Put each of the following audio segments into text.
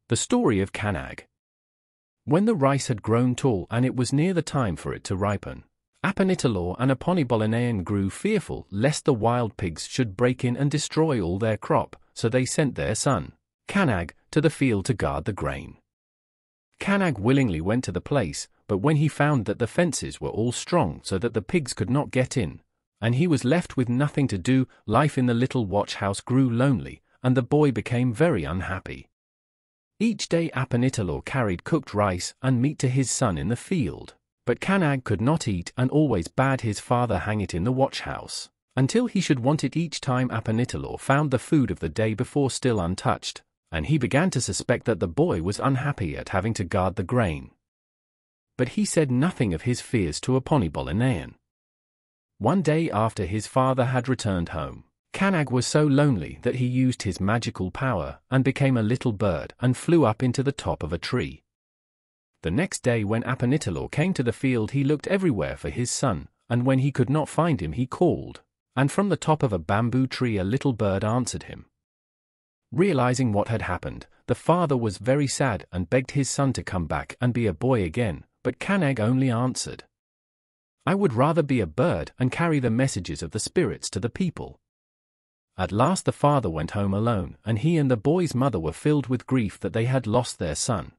The Story of Kanag. When the rice had grown tall and it was near the time for it to ripen, Apanitalor and Aponibolinaean grew fearful lest the wild pigs should break in and destroy all their crop, so they sent their son, Kanag, to the field to guard the grain. Kanag willingly went to the place, but when he found that the fences were all strong so that the pigs could not get in, and he was left with nothing to do, life in the little watch house grew lonely, and the boy became very unhappy. Each day Apanitalor carried cooked rice and meat to his son in the field, but Kanag could not eat and always bade his father hang it in the watch house, until he should want it each time Apanitalor found the food of the day before still untouched, and he began to suspect that the boy was unhappy at having to guard the grain. But he said nothing of his fears to Aponibolinaean. One day after his father had returned home, Kanag was so lonely that he used his magical power and became a little bird and flew up into the top of a tree. The next day when Apanitalor came to the field he looked everywhere for his son, and when he could not find him he called, and from the top of a bamboo tree a little bird answered him. Realizing what had happened, the father was very sad and begged his son to come back and be a boy again, but Kanag only answered, "I would rather be a bird and carry the messages of the spirits to the people." At last the father went home alone, and he and the boy's mother were filled with grief that they had lost their son.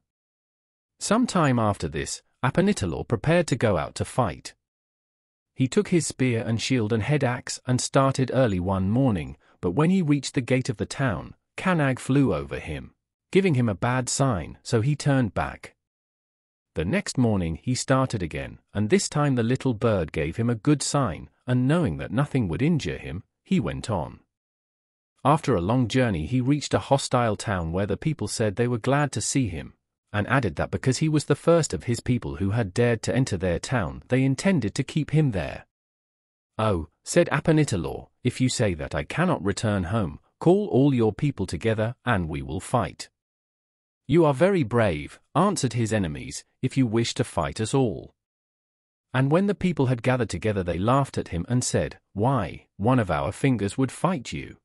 Some time after this, Apanitalor prepared to go out to fight. He took his spear and shield and head axe and started early one morning, but when he reached the gate of the town, Kanag flew over him, giving him a bad sign, so he turned back. The next morning he started again, and this time the little bird gave him a good sign, and knowing that nothing would injure him, he went on. After a long journey he reached a hostile town where the people said they were glad to see him, and added that because he was the first of his people who had dared to enter their town they intended to keep him there. "Oh," said Apanitalor, "if you say that I cannot return home, call all your people together and we will fight." "You are very brave," answered his enemies, "if you wish to fight us all." And when the people had gathered together they laughed at him and said, "Why, one of our fingers would fight you."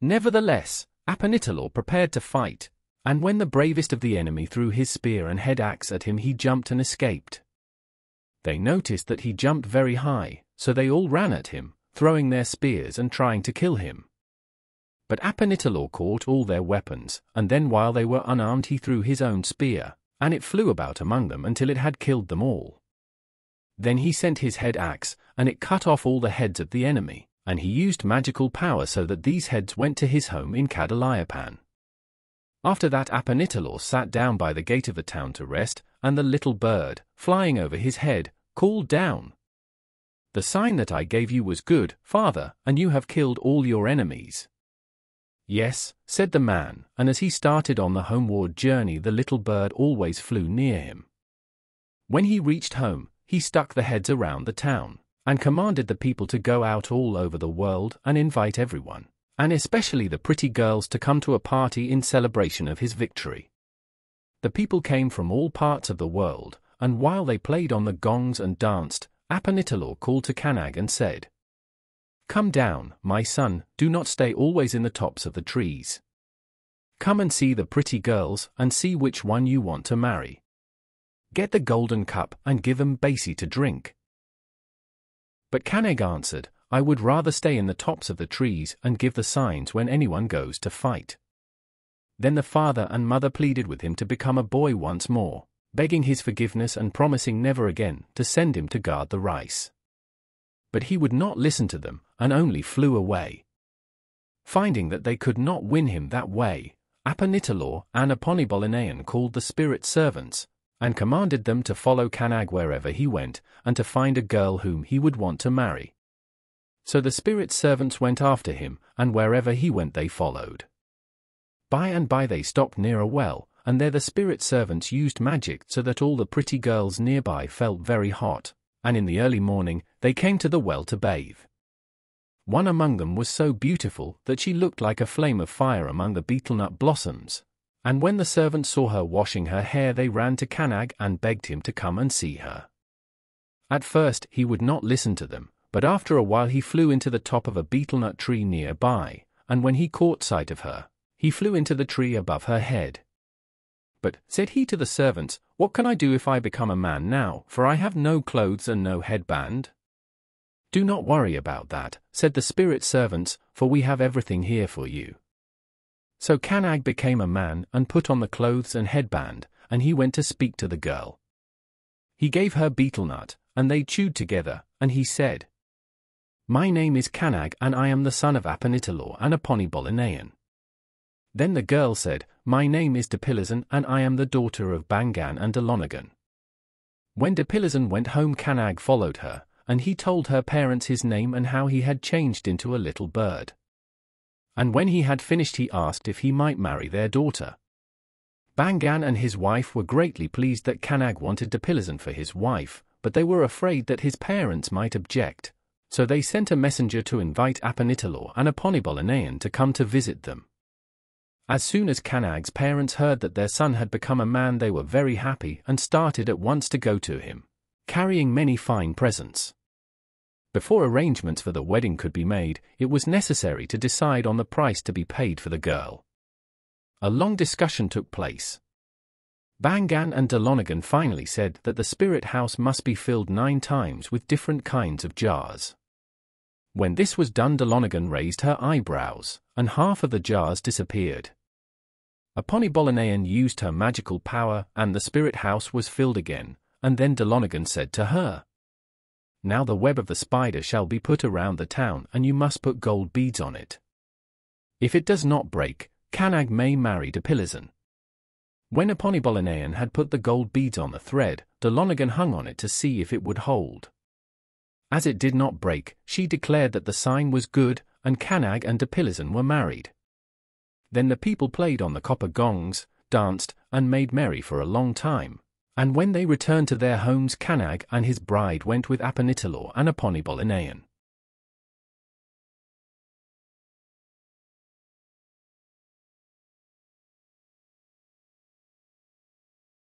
Nevertheless, Apanitalor prepared to fight, and when the bravest of the enemy threw his spear and head axe at him he jumped and escaped. They noticed that he jumped very high, so they all ran at him, throwing their spears and trying to kill him. But Apanitalor caught all their weapons, and then while they were unarmed he threw his own spear, and it flew about among them until it had killed them all. Then he sent his head axe, and it cut off all the heads of the enemy, and he used magical power so that these heads went to his home in Cadalayapan. After that Apanitalor sat down by the gate of the town to rest, and the little bird, flying over his head, called down, "The sign that I gave you was good, father, and you have killed all your enemies." "Yes," said the man, and as he started on the homeward journey the little bird always flew near him. When he reached home, he stuck the heads around the town, and commanded the people to go out all over the world and invite everyone, and especially the pretty girls, to come to a party in celebration of his victory. The people came from all parts of the world, and while they played on the gongs and danced, Apanitalor called to Kanag and said, "Come down, my son, do not stay always in the tops of the trees. Come and see the pretty girls and see which one you want to marry. Get the golden cup and give Basi to drink." But Kanag answered, "I would rather stay in the tops of the trees and give the signs when anyone goes to fight." Then the father and mother pleaded with him to become a boy once more, begging his forgiveness and promising never again to send him to guard the rice. But he would not listen to them, and only flew away. Finding that they could not win him that way, Apanitalor and Aponibolinaean called the spirit servants, and commanded them to follow Kanag wherever he went, and to find a girl whom he would want to marry. So the spirit servants went after him, and wherever he went they followed. By and by they stopped near a well, and there the spirit servants used magic so that all the pretty girls nearby felt very hot, and in the early morning they came to the well to bathe. One among them was so beautiful that she looked like a flame of fire among the betelnut blossoms, and when the servants saw her washing her hair they ran to Kanag and begged him to come and see her. At first he would not listen to them, but after a while he flew into the top of a betelnut tree nearby, and when he caught sight of her, he flew into the tree above her head. But, said he to the servants, what can I do if I become a man now, for I have no clothes and no headband? Do not worry about that, said the spirit servants, for we have everything here for you. So Kanag became a man and put on the clothes and headband, and he went to speak to the girl. He gave her betel nut, and they chewed together, and he said, My name is Kanag, and I am the son of Apanitalor and Aponibolinayan. Then the girl said, My name is Depilizan, and I am the daughter of Bangan and Delonigan. When Depilizan went home, Kanag followed her, and he told her parents his name and how he had changed into a little bird. And when he had finished, he asked if he might marry their daughter. Bangan and his wife were greatly pleased that Kanag wanted Depilizan for his wife, but they were afraid that his parents might object, so they sent a messenger to invite Apanitalor and Aponibolinayan to come to visit them. As soon as Kanag's parents heard that their son had become a man, they were very happy and started at once to go to him, carrying many fine presents. Before arrangements for the wedding could be made, it was necessary to decide on the price to be paid for the girl. A long discussion took place. Bangan and Delonigan finally said that the spirit house must be filled 9 times with different kinds of jars. When this was done, Delonigan raised her eyebrows, and half of the jars disappeared. Aponibolinayan used her magical power, and the spirit house was filled again, and then Delonigan said to her, Now the web of the spider shall be put around the town, and you must put gold beads on it. If it does not break, Kanag may marry Depilizan. When Aponibolinayan had put the gold beads on the thread, Delonigan hung on it to see if it would hold. As it did not break, she declared that the sign was good, and Kanag and Depilizan were married. Then the people played on the copper gongs, danced, and made merry for a long time, and when they returned to their homes, Kanag and his bride went with Apanitalor and Aponibolinayan.